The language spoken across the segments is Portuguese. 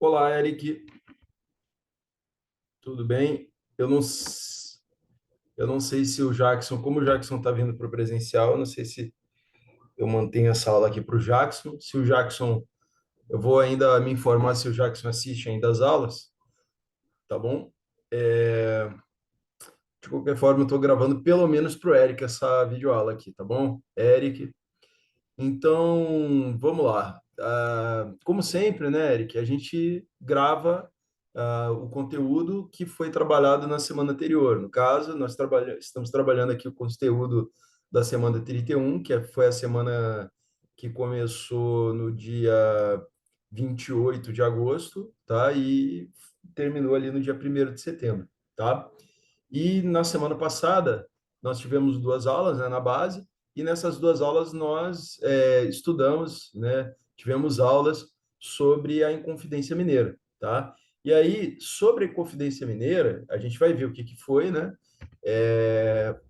Olá, Eric, tudo bem? Eu não sei se o Jackson, como o Jackson está vindo para o presencial, eu não sei se eu mantenho essa aula aqui para o Jackson. Se o Jackson, eu vou ainda me informar se o Jackson assiste ainda as aulas, tá bom? De qualquer forma, eu estou gravando pelo menos para o Eric essa videoaula aqui, tá bom? Eric, então, vamos lá. Como sempre, né, Eric, a gente grava o conteúdo que foi trabalhado na semana anterior. No caso, estamos trabalhando aqui o conteúdo da semana 31, foi a semana que começou no dia 28 de agosto, tá? E terminou ali no dia 1º de setembro, tá? E na semana passada, nós tivemos duas aulas, né, na base, e nessas duas aulas nós estudamos, né, tivemos aulas sobre a Inconfidência Mineira, tá? E aí, sobre a Inconfidência Mineira, a gente vai ver o que que foi, né?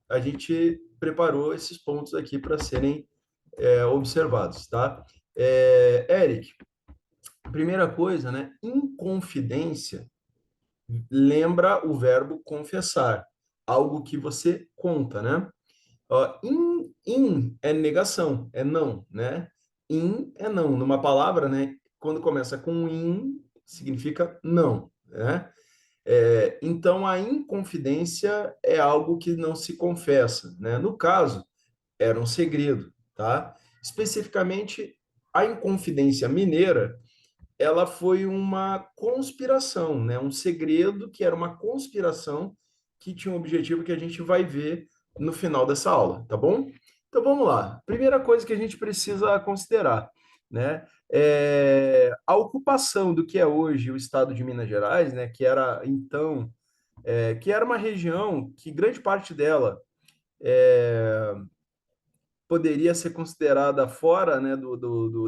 A gente preparou esses pontos aqui para serem observados, tá? Eric, primeira coisa, né? Inconfidência lembra o verbo confessar, algo que você conta, né? Ó, in é negação, é não, né? In é não. Numa palavra, né? Quando começa com in, significa não, né? Então, a inconfidência é algo que não se confessa, né? No caso, era um segredo, tá? Especificamente, a Inconfidência Mineira, ela foi uma conspiração, né? Um segredo que era uma conspiração que tinha um objetivo que a gente vai ver no final dessa aula, tá bom? Então vamos lá. Primeira coisa que a gente precisa considerar, né? A ocupação do que é hoje o estado de Minas Gerais, né? Que era então, que era uma região que grande parte dela poderia ser considerada fora, né,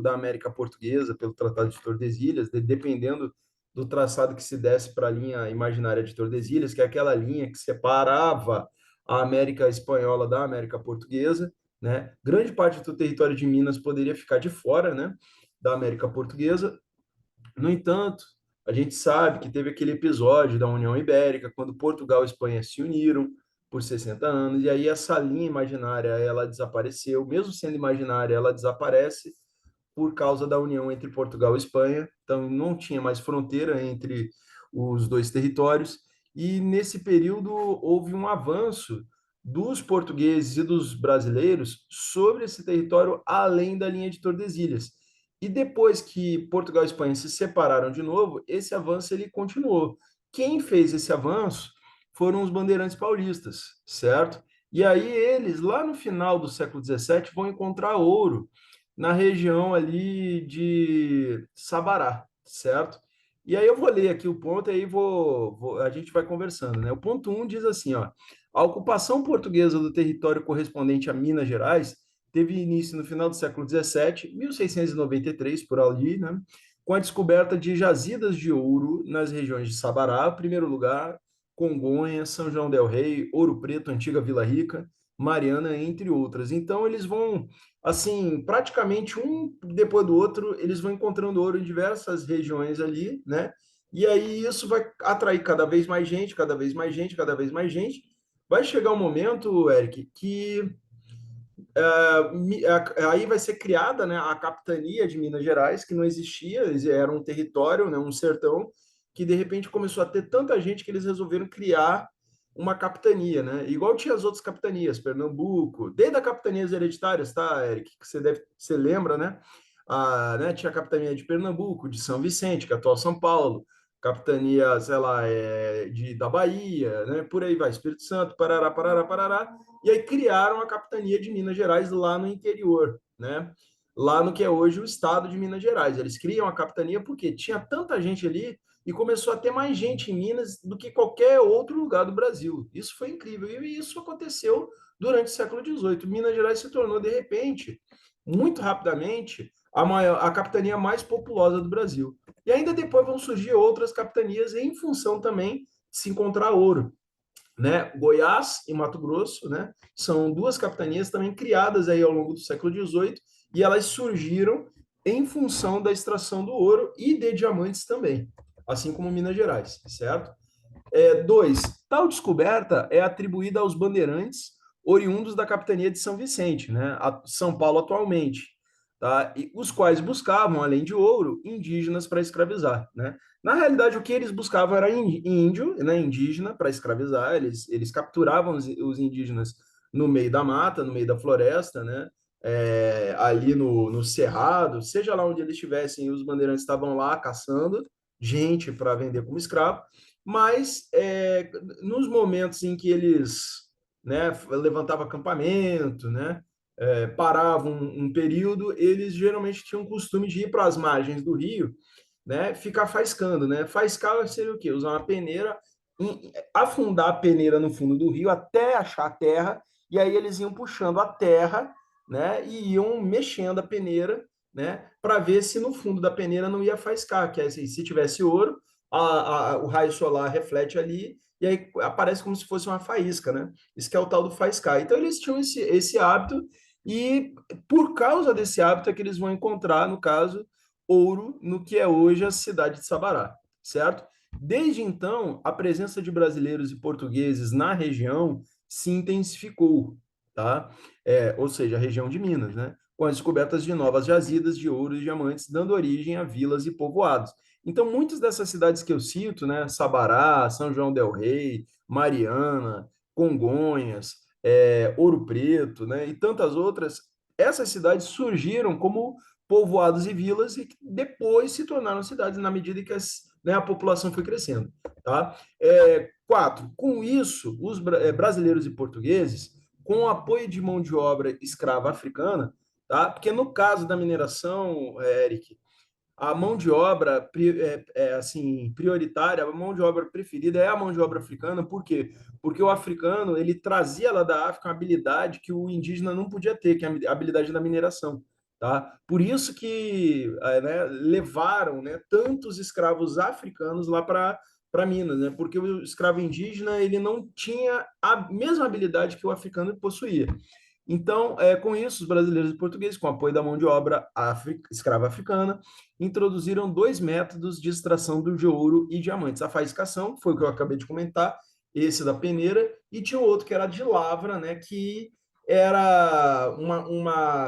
da América Portuguesa pelo Tratado de Tordesilhas, dependendo do traçado que se desse para a linha imaginária de Tordesilhas, que é aquela linha que separava a América Espanhola da América Portuguesa, né? Grande parte do território de Minas poderia ficar de fora, né, da América Portuguesa. No entanto, a gente sabe que teve aquele episódio da União Ibérica, quando Portugal e Espanha se uniram por 60 anos, e aí essa linha imaginária ela desapareceu, mesmo sendo imaginária, ela desaparece por causa da união entre Portugal e Espanha, então não tinha mais fronteira entre os dois territórios, e nesse período houve um avanço dos portugueses e dos brasileiros sobre esse território além da linha de Tordesilhas. E depois que Portugal e Espanha se separaram de novo, esse avanço ele continuou. Quem fez esse avanço foram os bandeirantes paulistas, certo? E aí eles, lá no final do século XVII, vão encontrar ouro na região ali de Sabará, certo? E aí eu vou ler aqui o ponto e aí a gente vai conversando, né? O ponto 1 diz assim, ó, a ocupação portuguesa do território correspondente a Minas Gerais teve início no final do século XVII, 1693, por ali, né? Com a descoberta de jazidas de ouro nas regiões de Sabará, primeiro lugar, Congonhas, São João del Rei, Ouro Preto, Antiga Vila Rica, Mariana, entre outras. Então, eles vão, assim, praticamente um depois do outro, eles vão encontrando ouro em diversas regiões ali, né? E aí isso vai atrair cada vez mais gente, cada vez mais gente, cada vez mais gente. Vai chegar um momento, Eric, que aí vai ser criada, né, a capitania de Minas Gerais, que não existia, era um território, né, um sertão, que de repente começou a ter tanta gente que eles resolveram criar uma capitania, né? Igual tinha as outras capitanias, Pernambuco, desde as capitanias hereditárias, tá, Eric? Que você lembra, né? Né? Tinha a capitania de Pernambuco, de São Vicente, que é atual São Paulo, capitania, sei lá, da Bahia, né? Por aí vai, Espírito Santo, Parará, Parará, Parará. E aí criaram a capitania de Minas Gerais lá no interior, né? Lá no que é hoje o estado de Minas Gerais. Eles criam a capitania porque tinha tanta gente ali e começou a ter mais gente em Minas do que qualquer outro lugar do Brasil. Isso foi incrível. E isso aconteceu durante o século XVIII. Minas Gerais se tornou, de repente, muito rapidamente, a capitania mais populosa do Brasil. E ainda depois vão surgir outras capitanias em função também de se encontrar ouro, né? Goiás e Mato Grosso, né? São duas capitanias também criadas aí ao longo do século XVIII e elas surgiram em função da extração do ouro e de diamantes também, assim como Minas Gerais, certo? Dois, tal descoberta é atribuída aos bandeirantes oriundos da capitania de São Vicente, né, a São Paulo atualmente, tá? E os quais buscavam, além de ouro, indígenas para escravizar, né? Na realidade, o que eles buscavam era índio, né, indígena para escravizar. Eles capturavam os indígenas no meio da mata, no meio da floresta, né? Ali no Cerrado, seja lá onde eles estivessem, os bandeirantes estavam lá caçando gente para vender como escravo, mas nos momentos em que eles, né, levantavam acampamento, né, paravam um período, eles geralmente tinham o costume de ir para as margens do rio, né, ficar faiscando, né? Faiscar seria o quê? Usar uma peneira, afundar a peneira no fundo do rio até achar a terra, e aí eles iam puxando a terra, né, e iam mexendo a peneira, né, para ver se no fundo da peneira não ia faiscar, que é assim, se tivesse ouro, o raio solar reflete ali e aí aparece como se fosse uma faísca, né? Isso que é o tal do faiscar. Então eles tinham esse hábito e por causa desse hábito é que eles vão encontrar, no caso, ouro no que é hoje a cidade de Sabará, certo? Desde então, a presença de brasileiros e portugueses na região se intensificou, tá? Ou seja, a região de Minas, né? Com as descobertas de novas jazidas de ouro e diamantes, dando origem a vilas e povoados. Então, muitas dessas cidades que eu cito, né? Sabará, São João del Rei, Mariana, Congonhas, Ouro Preto, né? E tantas outras, essas cidades surgiram como povoados e vilas e que depois se tornaram cidades na medida que a população foi crescendo. Tá? Quatro, com isso, os brasileiros e portugueses, com o apoio de mão de obra escrava africana, tá? Porque no caso da mineração, Eric, a mão de obra assim prioritária, a mão de obra preferida é a mão de obra africana, por quê? Porque o africano ele trazia lá da África uma habilidade que o indígena não podia ter, que é a habilidade da mineração, tá? Por isso que né, levaram, né, tantos escravos africanos lá para Minas, né? Porque o escravo indígena ele não tinha a mesma habilidade que o africano possuía. Então, com isso, os brasileiros e portugueses, com apoio da mão de obra escrava africana, introduziram dois métodos de extração do ouro e diamantes. A faiscação, foi o que eu acabei de comentar, esse da peneira, e tinha outro que era de lavra, né, que era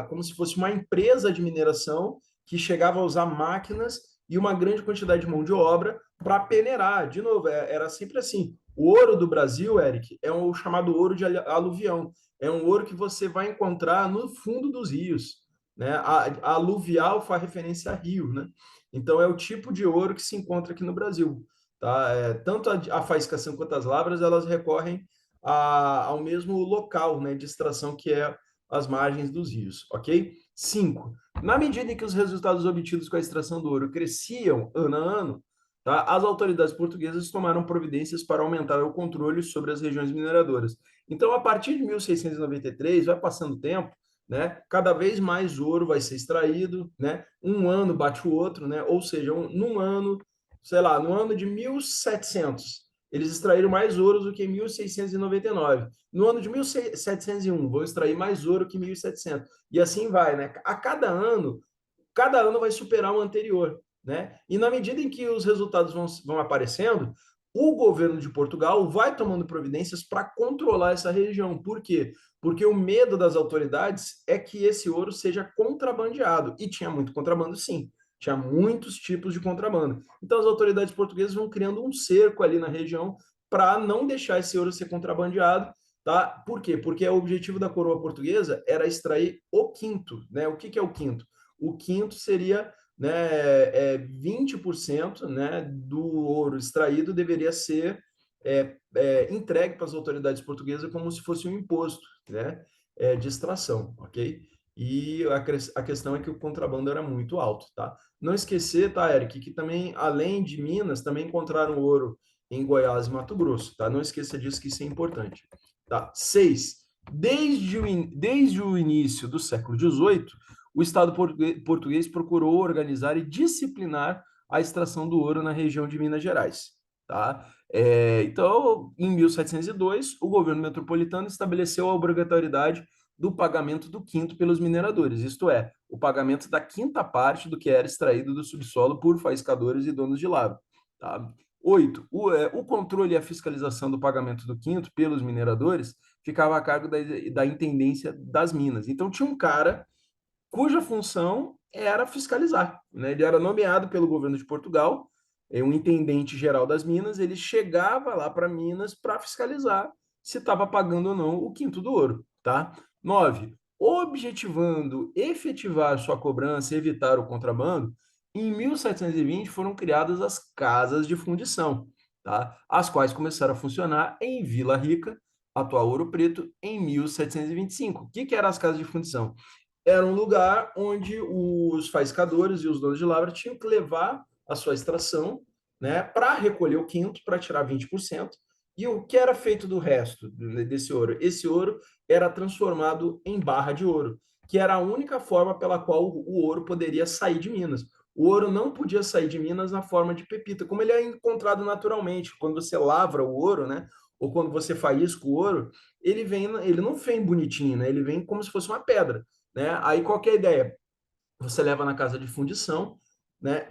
como se fosse uma empresa de mineração que chegava a usar máquinas e uma grande quantidade de mão de obra para peneirar. De novo, era sempre assim. O ouro do Brasil, Eric, é o chamado ouro de aluvião. É um ouro que você vai encontrar no fundo dos rios, né? A aluvial faz referência a rio, né? Então é o tipo de ouro que se encontra aqui no Brasil, tá? Tanto a faiscação quanto as lavras, elas recorrem ao mesmo local, né, de extração que é as margens dos rios, ok? Cinco, na medida em que os resultados obtidos com a extração do ouro cresciam ano a ano, tá? As autoridades portuguesas tomaram providências para aumentar o controle sobre as regiões mineradoras. Então, a partir de 1693, vai passando o tempo, né? Cada vez mais ouro vai ser extraído, né? Um ano bate o outro, né? Ou seja, num ano, sei lá, no ano de 1700, eles extraíram mais ouro do que em 1699. No ano de 1701, vou extrair mais ouro que 1700. E assim vai, né? A cada ano vai superar o anterior, né? E na medida em que os resultados vão aparecendo, o governo de Portugal vai tomando providências para controlar essa região. Por quê? Porque o medo das autoridades é que esse ouro seja contrabandeado. E tinha muito contrabando, sim. Tinha muitos tipos de contrabando. Então, as autoridades portuguesas vão criando um cerco ali na região para não deixar esse ouro ser contrabandeado. Tá? Por quê? Porque o objetivo da coroa portuguesa era extrair o quinto. Né? O que é o quinto? O quinto seria, né, 20%, né, do ouro extraído deveria ser entregue para as autoridades portuguesas como se fosse um imposto, né, de extração, ok? E a questão é que o contrabando era muito alto, tá? Não esquecer, tá, Eric, que também, além de Minas, também encontraram ouro em Goiás e Mato Grosso, tá? Não esqueça disso, que isso é importante. Tá? Seis, desde o início do século XVIII, o Estado português procurou organizar e disciplinar a extração do ouro na região de Minas Gerais. Tá? Então, em 1702, o governo metropolitano estabeleceu a obrigatoriedade do pagamento do quinto pelos mineradores, isto é, o pagamento da quinta parte do que era extraído do subsolo por faiscadores e donos de lavra. Tá? 8. O controle e a fiscalização do pagamento do quinto pelos mineradores ficava a cargo da intendência das minas. Então, tinha um cara cuja função era fiscalizar. Né? Ele era nomeado pelo governo de Portugal, um intendente geral das Minas, ele chegava lá para Minas para fiscalizar se estava pagando ou não o quinto do ouro. Tá? 9. Objetivando efetivar sua cobrança e evitar o contrabando, em 1720 foram criadas as casas de fundição, tá? As quais começaram a funcionar em Vila Rica, atual Ouro Preto, em 1725. O que eram as casas de fundição? Era um lugar onde os faiscadores e os donos de lavra tinham que levar a sua extração, né, para recolher o quinto, para tirar 20%. E o que era feito do resto desse ouro? Esse ouro era transformado em barra de ouro, que era a única forma pela qual o ouro poderia sair de Minas. O ouro não podia sair de Minas na forma de pepita, como ele é encontrado naturalmente. Quando você lavra o ouro, né, ou quando você faísca o ouro, ele não vem bonitinho, né? Ele vem como se fosse uma pedra, né? Aí qual que é a ideia? Você leva na casa de fundição, né?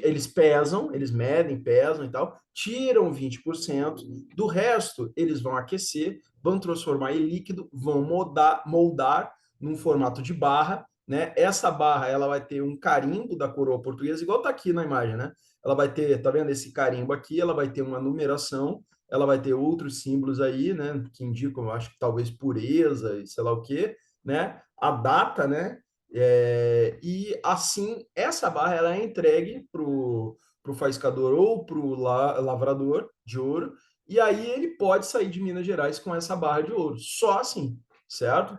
Eles pesam, eles medem, pesam e tal, tiram 20%, do resto eles vão aquecer, vão transformar em líquido, vão moldar num formato de barra, né? Essa barra ela vai ter um carimbo da coroa portuguesa, igual tá aqui na imagem, né? Ela vai ter, tá vendo esse carimbo aqui? Ela vai ter uma numeração, ela vai ter outros símbolos aí, né? Que indicam, eu acho que talvez pureza e sei lá o quê, né? A data, né? E assim, essa barra ela é entregue para o faiscador ou para o lavrador de ouro, e aí ele pode sair de Minas Gerais com essa barra de ouro, só assim, certo?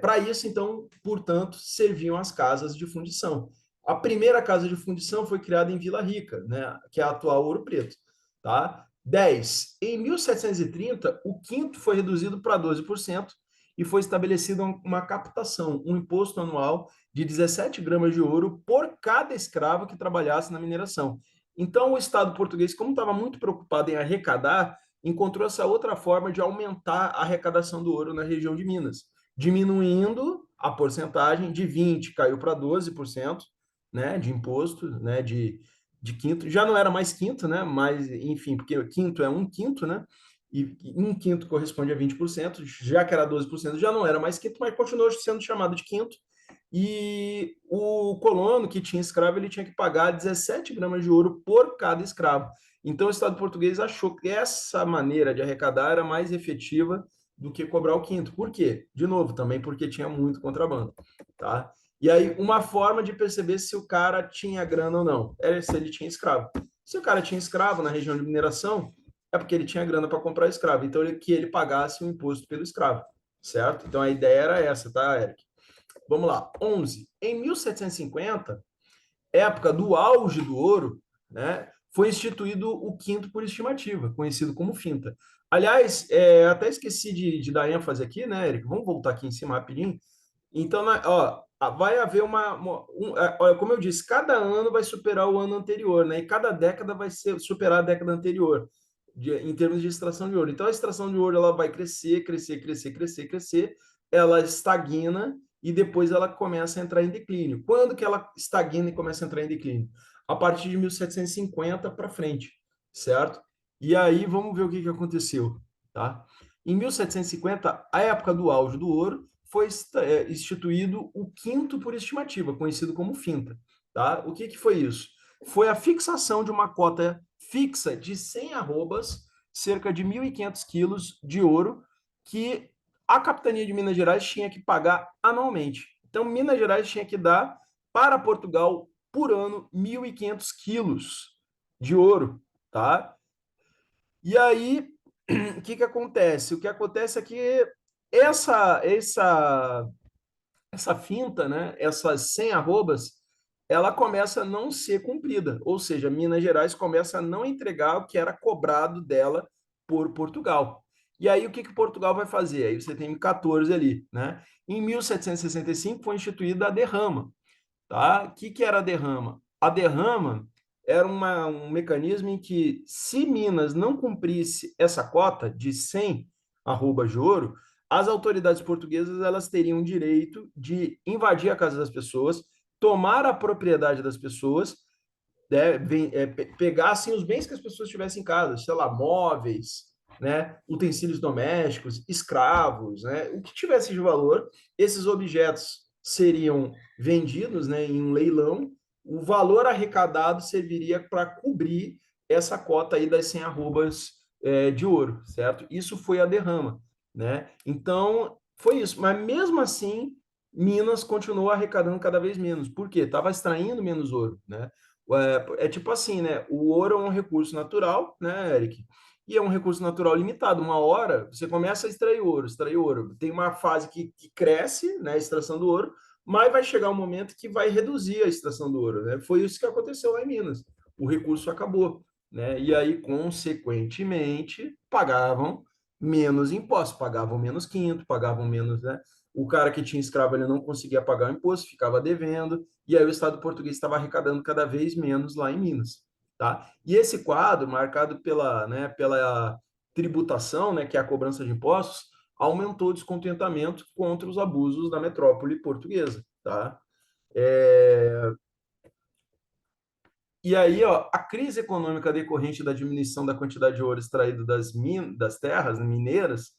Para isso, então, portanto, serviam as casas de fundição. A primeira casa de fundição foi criada em Vila Rica, né, que é a atual Ouro Preto. Tá? 10. Em 1730, o quinto foi reduzido para 12% e foi estabelecida uma captação, um imposto anual de 17 gramas de ouro por cada escravo que trabalhasse na mineração. Então, o Estado português, como estava muito preocupado em arrecadar, encontrou essa outra forma de aumentar a arrecadação do ouro na região de Minas, diminuindo a porcentagem de 20%, caiu para 12%, né, de imposto, né, de quinto. Já não era mais quinto, né, mas, enfim, porque quinto é um quinto, né, e um quinto corresponde a 20%, já que era 12%, já não era mais quinto, mas continuou sendo chamado de quinto. E o colono que tinha escravo, ele tinha que pagar 17 gramas de ouro por cada escravo. Então, o Estado português achou que essa maneira de arrecadar era mais efetiva do que cobrar o quinto. Por quê? De novo, também porque tinha muito contrabando. Tá? E aí, uma forma de perceber se o cara tinha grana ou não era se ele tinha escravo. Se o cara tinha escravo na região de mineração, é porque ele tinha grana para comprar escravo. Então, que ele pagasse o imposto pelo escravo. Certo? Então, a ideia era essa, tá, Eric? Vamos lá. 11. Em 1750, época do auge do ouro, né, foi instituído o quinto por estimativa, conhecido como finta. Aliás, até esqueci de dar ênfase aqui, né, Eric? Vamos voltar aqui em cima rapidinho. Então, ó, vai haver olha, como eu disse, cada ano vai superar o ano anterior, né? E cada década vai superar a década anterior, em termos de extração de ouro. Então, a extração de ouro ela vai crescer, crescer, crescer, crescer, crescer, ela estagna e depois ela começa a entrar em declínio. Quando que ela estagna e começa a entrar em declínio? A partir de 1750 para frente, certo? E aí vamos ver o que aconteceu, tá? Em 1750, a época do auge do ouro, foi instituído o quinto por estimativa, conhecido como finta. Tá? O que foi isso? Foi a fixação de uma cota fixa de 100 arrobas, cerca de 1.500 quilos de ouro, que a capitania de Minas Gerais tinha que pagar anualmente. Então, Minas Gerais tinha que dar para Portugal, por ano, 1.500 quilos de ouro. Tá? E aí, o que acontece? O que acontece é que essa finta, né, essas 100 arrobas, ela começa a não ser cumprida. Ou seja, Minas Gerais começa a não entregar o que era cobrado dela por Portugal. E aí, o que Portugal vai fazer? Aí você tem 14 ali, né? Em 1765 foi instituída a derrama. Tá? Que era a derrama? A derrama era um mecanismo em que, se Minas não cumprisse essa cota de 100 arrobas de ouro, as autoridades portuguesas elas teriam o direito de invadir a casa das pessoas, tomar a propriedade das pessoas, né, pegassem os bens que as pessoas tivessem em casa, sei lá, móveis, né, utensílios domésticos, escravos, né, o que tivesse de valor, esses objetos seriam vendidos, né, em um leilão, o valor arrecadado serviria para cobrir essa cota aí das 100 arrobas de ouro, certo? Isso foi a derrama, né? Então, foi isso. Mas mesmo assim, Minas continuou arrecadando cada vez menos. Por quê? Estava extraindo menos ouro, né? É tipo assim, né? O ouro é um recurso natural, né, Eric? E é um recurso natural limitado. Uma hora você começa a extrair ouro, extrair ouro. Tem uma fase que cresce, né, a extração do ouro, mas vai chegar um momento que vai reduzir a extração do ouro, né? Foi isso que aconteceu lá em Minas. O recurso acabou, né? E aí, consequentemente, pagavam menos impostos, pagavam menos quinto, pagavam menos, né? O cara que tinha escravo ele não conseguia pagar o imposto, ficava devendo, e aí o Estado português estava arrecadando cada vez menos lá em Minas, tá? E esse quadro, marcado pela, né, pela tributação, né, que é a cobrança de impostos, aumentou o descontentamento contra os abusos da metrópole portuguesa, tá? É, e aí, ó, a crise econômica decorrente da diminuição da quantidade de ouro extraído das terras mineiras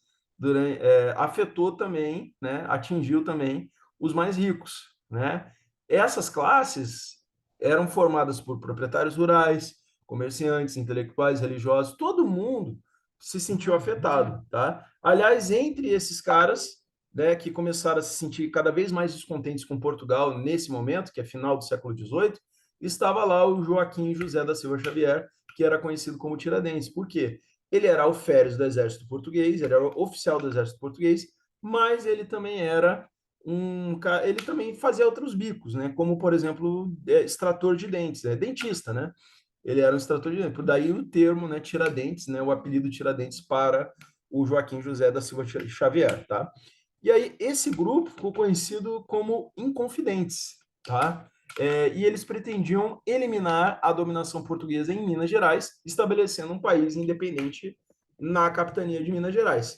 afetou também, né, atingiu também os mais ricos, né? Essas classes eram formadas por proprietários rurais, comerciantes, intelectuais, religiosos, todo mundo se sentiu afetado, tá? Aliás, entre esses caras, né, que começaram a se sentir cada vez mais descontentes com Portugal nesse momento, que é final do século XVIII, estava lá o Joaquim José da Silva Xavier, que era conhecido como Tiradentes. Por quê? Ele era alferes do exército português, ele era oficial do exército português, mas ele também era ele também fazia outros bicos, né? Como, por exemplo, extrator de dentes, dentista, né? Ele era um extrator de dentes. Por daí o termo, né, Tiradentes, né, o apelido Tiradentes para o Joaquim José da Silva Xavier, tá? E aí esse grupo ficou conhecido como Inconfidentes, tá? E eles pretendiam eliminar a dominação portuguesa em Minas Gerais, estabelecendo um país independente na capitania de Minas Gerais.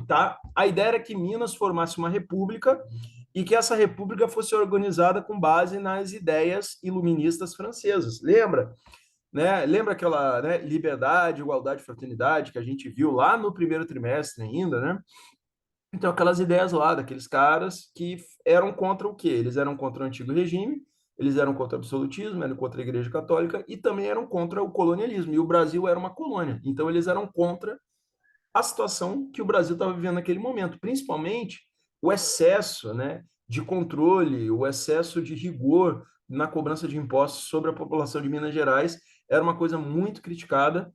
Tá? A ideia era que Minas formasse uma república e que essa república fosse organizada com base nas ideias iluministas francesas. Lembra? Né? Lembra aquela, né, liberdade, igualdade, fraternidade que a gente viu lá no primeiro trimestre ainda, né? Então, aquelas ideias lá, daqueles caras que eram contra o quê? Eles eram contra o antigo regime, eles eram contra o absolutismo, eram contra a Igreja Católica e também eram contra o colonialismo. E o Brasil era uma colônia. Então, eles eram contra a situação que o Brasil estava vivendo naquele momento, principalmente o excesso, né, de controle, o excesso de rigor na cobrança de impostos sobre a população de Minas Gerais era uma coisa muito criticada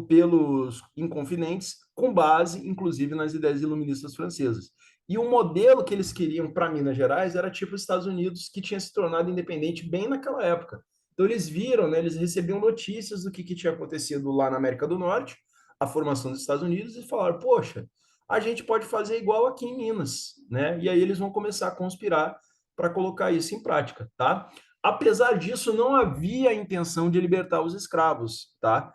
pelos inconfidentes, com base, inclusive, nas ideias iluministas francesas. E o modelo que eles queriam para Minas Gerais era tipo os Estados Unidos, que tinha se tornado independente bem naquela época. Então, eles viram, né, eles recebiam notícias do que tinha acontecido lá na América do Norte, a formação dos Estados Unidos, e falaram, poxa, a gente pode fazer igual aqui em Minas, né? E aí eles vão começar a conspirar para colocar isso em prática, tá? Apesar disso, não havia a intenção de libertar os escravos, tá?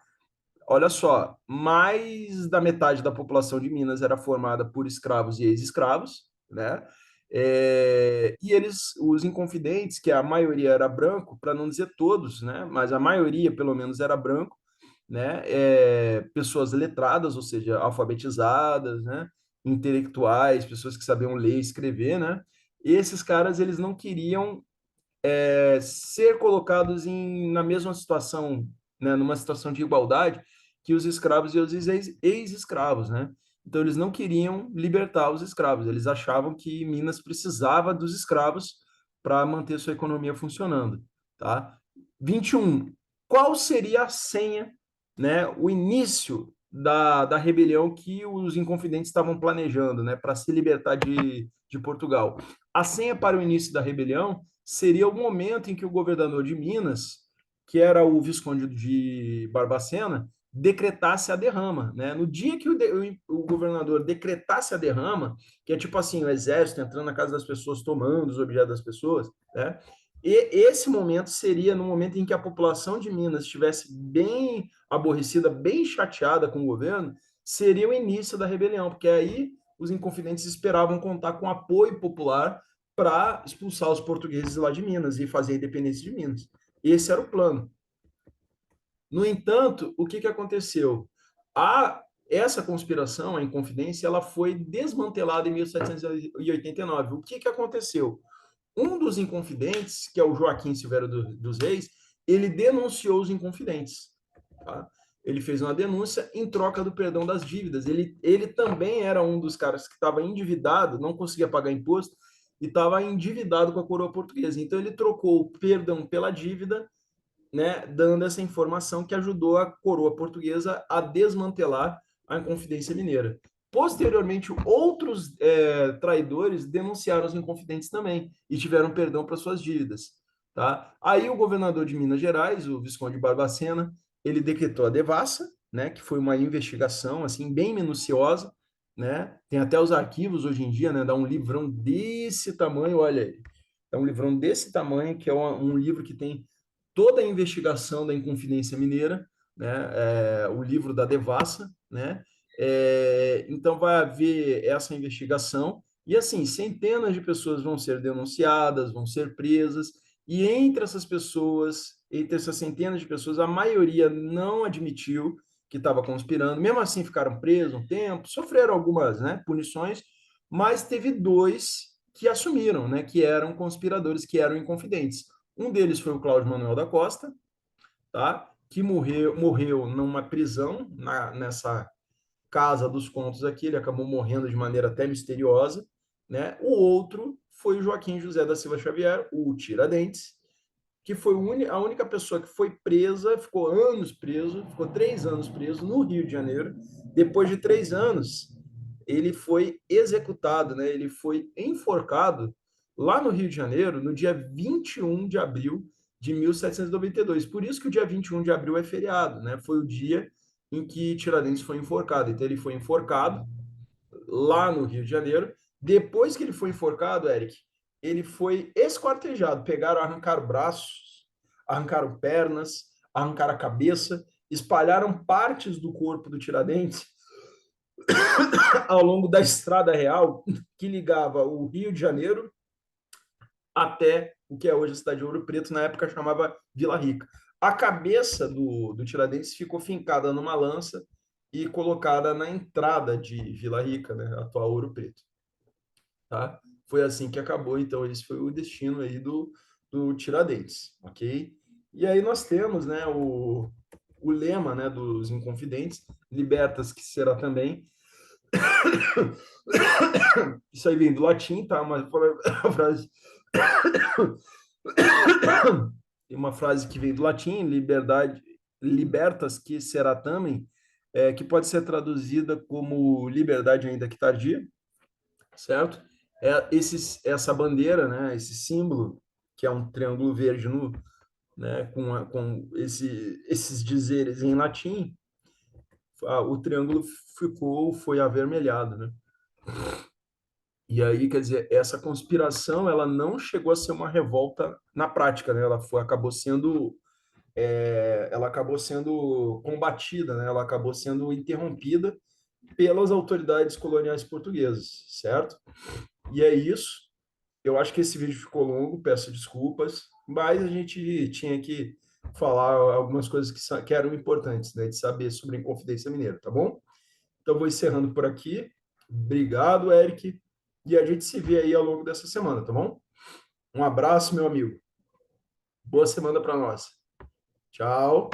Olha só, mais da metade da população de Minas era formada por escravos e ex-escravos, né? E eles, os inconfidentes, que a maioria era branco, para não dizer todos, né? Mas a maioria, pelo menos, era branco, né? Pessoas letradas, ou seja, alfabetizadas, né? Intelectuais, pessoas que sabiam ler e escrever, né? E esses caras, eles não queriam ser colocados na mesma situação, né, numa situação de igualdade que os escravos e os ex-escravos, né? Então eles não queriam libertar os escravos, eles achavam que Minas precisava dos escravos para manter sua economia funcionando, tá? 21. Qual seria a senha, né, o início da rebelião que os inconfidentes estavam planejando, né, para se libertar de Portugal? A senha para o início da rebelião seria o momento em que o governador de Minas, que era o Visconde de Barbacena, decretasse a derrama, né? No dia que o governador decretasse a derrama, que é tipo assim, o exército entrando na casa das pessoas, tomando os objetos das pessoas, né? E esse momento seria no momento em que a população de Minas estivesse bem aborrecida, bem chateada com o governo, seria o início da rebelião, porque aí os inconfidentes esperavam contar com apoio popular para expulsar os portugueses lá de Minas e fazer a independência de Minas. Esse era o plano. No entanto, o que, que aconteceu? Essa conspiração, a Inconfidência, ela foi desmantelada em 1789. O que, que aconteceu? Um dos Inconfidentes, que é o Joaquim Silveira dos Reis, ele denunciou os Inconfidentes. Tá? Ele fez uma denúncia em troca do perdão das dívidas. Ele também era um dos caras que estava endividado, não conseguia pagar imposto, e estava endividado com a coroa portuguesa. Então, ele trocou o perdão pela dívida, né, dando essa informação que ajudou a coroa portuguesa a desmantelar a Inconfidência Mineira. Posteriormente, outros traidores denunciaram os Inconfidentes também e tiveram perdão para suas dívidas. Tá? Aí o governador de Minas Gerais, o Visconde Barbacena, ele decretou a devassa, né, que foi uma investigação assim bem minuciosa, né? Tem até os arquivos hoje em dia, né? Dá um livrão desse tamanho, olha aí. É um livrão desse tamanho, que é um livro que tem toda a investigação da Inconfidência Mineira, né, o livro da Devassa, né, então vai haver essa investigação e assim centenas de pessoas vão ser denunciadas, vão ser presas e entre essas centenas de pessoas, a maioria não admitiu que estava conspirando, mesmo assim ficaram presos um tempo, sofreram algumas, né, punições, mas teve dois que assumiram, né, que eram conspiradores, que eram inconfidentes. Um deles foi o Cláudio Manuel da Costa, tá? Que morreu numa prisão nessa Casa dos Contos aqui, ele acabou morrendo de maneira até misteriosa, né? O outro foi o Joaquim José da Silva Xavier, o Tiradentes, que foi a única pessoa que foi presa, ficou anos preso, ficou 3 anos preso no Rio de Janeiro. Depois de 3 anos, ele foi executado, né? Ele foi enforcado lá no Rio de Janeiro, no dia 21 de abril de 1792. Por isso que o dia 21 de abril é feriado, né? Foi o dia em que Tiradentes foi enforcado. Então, ele foi enforcado lá no Rio de Janeiro. Depois que ele foi enforcado, Eric, ele foi esquartejado. Pegaram, arrancaram braços, arrancaram pernas, arrancaram a cabeça, espalharam partes do corpo do Tiradentes ao longo da estrada real que ligava o Rio de Janeiro até o que é hoje a cidade de Ouro Preto, na época chamava Vila Rica. A cabeça do Tiradentes ficou fincada numa lança e colocada na entrada de Vila Rica, né, atual Ouro Preto. Tá? Foi assim que acabou, então esse foi o destino aí do Tiradentes, ok? E aí nós temos, né, o lema, né, dos Inconfidentes, libertas que será também. Isso aí vem do latim, tá? Uma frase, uma frase que vem do latim, liberdade, libertas que será também, que pode ser traduzida como liberdade ainda que tardia, certo? Essa bandeira, né, esse símbolo, que é um triângulo verde né, com esses dizeres em latim, o triângulo foi avermelhado, né? E aí, quer dizer, essa conspiração, ela não chegou a ser uma revolta na prática, né? Ela acabou sendo combatida, né? Ela acabou sendo interrompida pelas autoridades coloniais portuguesas, certo? E é isso. Eu acho que esse vídeo ficou longo, peço desculpas, mas a gente tinha que falar algumas coisas que eram importantes, né? De saber sobre a Inconfidência Mineira, tá bom? Então, vou encerrando por aqui. Obrigado, Eric. E a gente se vê aí ao longo dessa semana, tá bom? Um abraço, meu amigo. Boa semana para nós. Tchau.